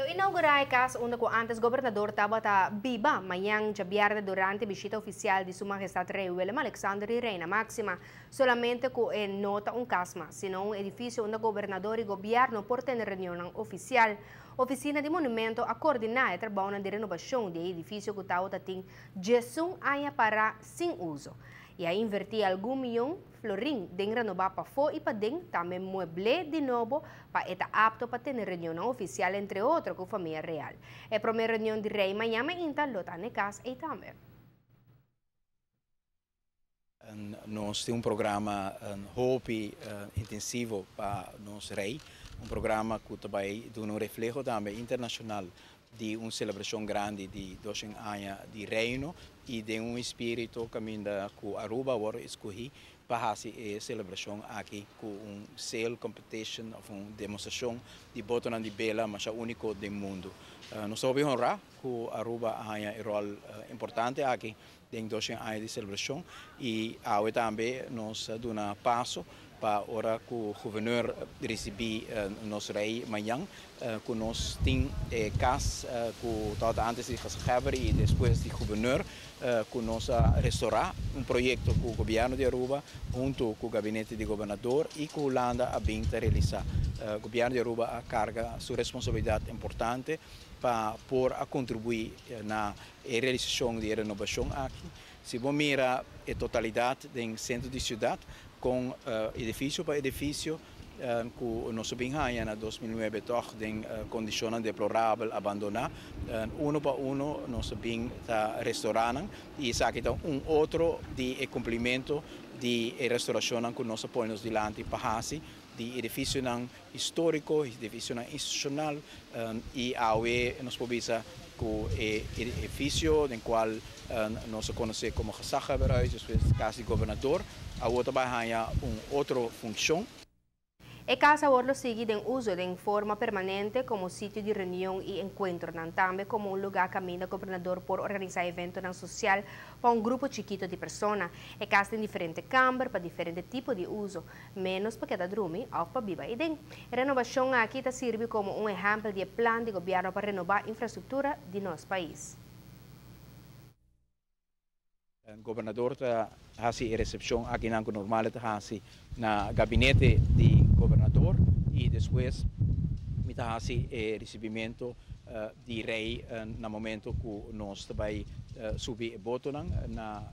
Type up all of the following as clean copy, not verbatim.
Lo inaugurai caso onde o antes governador Tabata Biba, manhã de viernes durante a visita oficial de Sua Majestade Rei Willem Alexander e Reina Máxima, solamente com nota casma, senão um edifício onde governador e governo por ter reunião oficial. Oficina de monumento a coordenar o trabalho de renovação de edifício que tem gestão aia para sem uso. E a invertir algum milhão florim de renovar para fora e para dentro, também mueble de novo para estar apto para ter reunião oficial, entre outros, com a família real. A primeira reunião de rei amanhã ainda lota na casa e também. Nós temos programa hope intensivo para nós rei, programa que também dá reflexo também internacional de uma celebração grande de 200 anos de reino e de espírito que Aruba agora escolhi para essa celebração aqui com sale competition, uma demonstração de botão de bela, mas é único do mundo. Nós sabemos honrar que Aruba tem um rol importante aqui em 200 anos de celebração e agora também nós damos passo para ora que o governador receber nosso rei amanhã, que nós temos casa que antes de Cascavel e depois de governador, que nós restaurar projeto com o governo de Aruba, junto com o gabinete de governador e com a Holanda a bem realizar. O governo de Aruba carga sua responsabilidade importante para contribuir na realização de renovação aqui. Se você mira a totalidade do centro de cidade, com edifício para edifício, que o nosso bem em 2009 em condições deploráveis, abandonadas, para nosso bem está restaurando e sabe que outro de cumprimento de restauração que nós põemos diante para assim de edifício histórico, edifício institucional e aí nós podemos que o edifício no qual nós conhecemos como Cascavel, depois casa de governador, a outra vai outra função. A casa agora sigue em uso de forma permanente como sítio de reunião e encontro, também como um lugar caminho governador por organizar eventos social para grupo chiquito de pessoas. A casa tem diferentes câmaras para diferentes tipos de uso, menos para cada dormir ou para viver. A renovação aqui serve como um exemplo de plano de governo para renovar a infraestrutura de nosso país. O governador está fazendo a recepção aqui na normal, na gabinete de governador e depois está fazendo o recebimento de rei no momento que nós também subir o botão na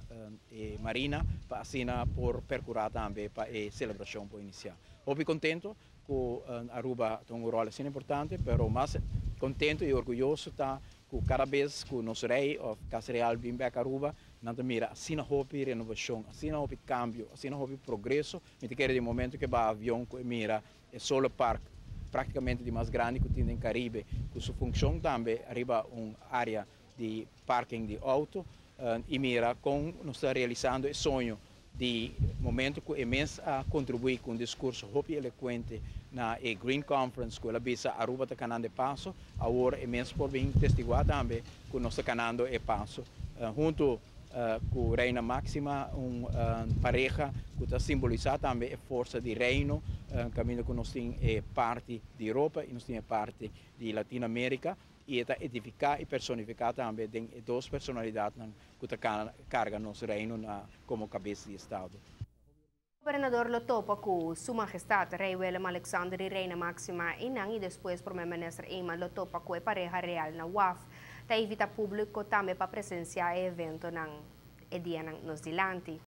marina para assinar por percurar também para a celebração para iniciar. Estou contento que Aruba tem um rol assim importante, mas mais contento e orgulhoso está que cada vez que o nosso rei ou Casa Real vem para Aruba, nós mira assim houve renovação, assim houve cambio, assim houve progresso. Me quero de momento que o avião que mira é solo parque praticamente de mais grande que tem no Caribe, que sua função também arriba uma área de parking de auto e mira com nós está realizando o sonho de momento que imenso a contribuir com um discurso hope eloquente na Green Conference, que ela bisa Aruba está canando passo, agora imenso por vir testiguar também que nós está canando e passo. Junto com a Reina Máxima, uma pareja que está simbolizando também a força de reino, caminho que nós temos parte da Europa e nós temos parte de Latinoamérica, e está edificar e personificar também duas personalidades que carregam nosso reino como cabeça de Estado. O governador lo topa com Sua Majestade Rei Willem Alexander e Reina Máxima e depois primeiro-ministro Eamon lo topa com a pareja real na UAF. Está evita público também para presenciar o evento no dia nos dilante.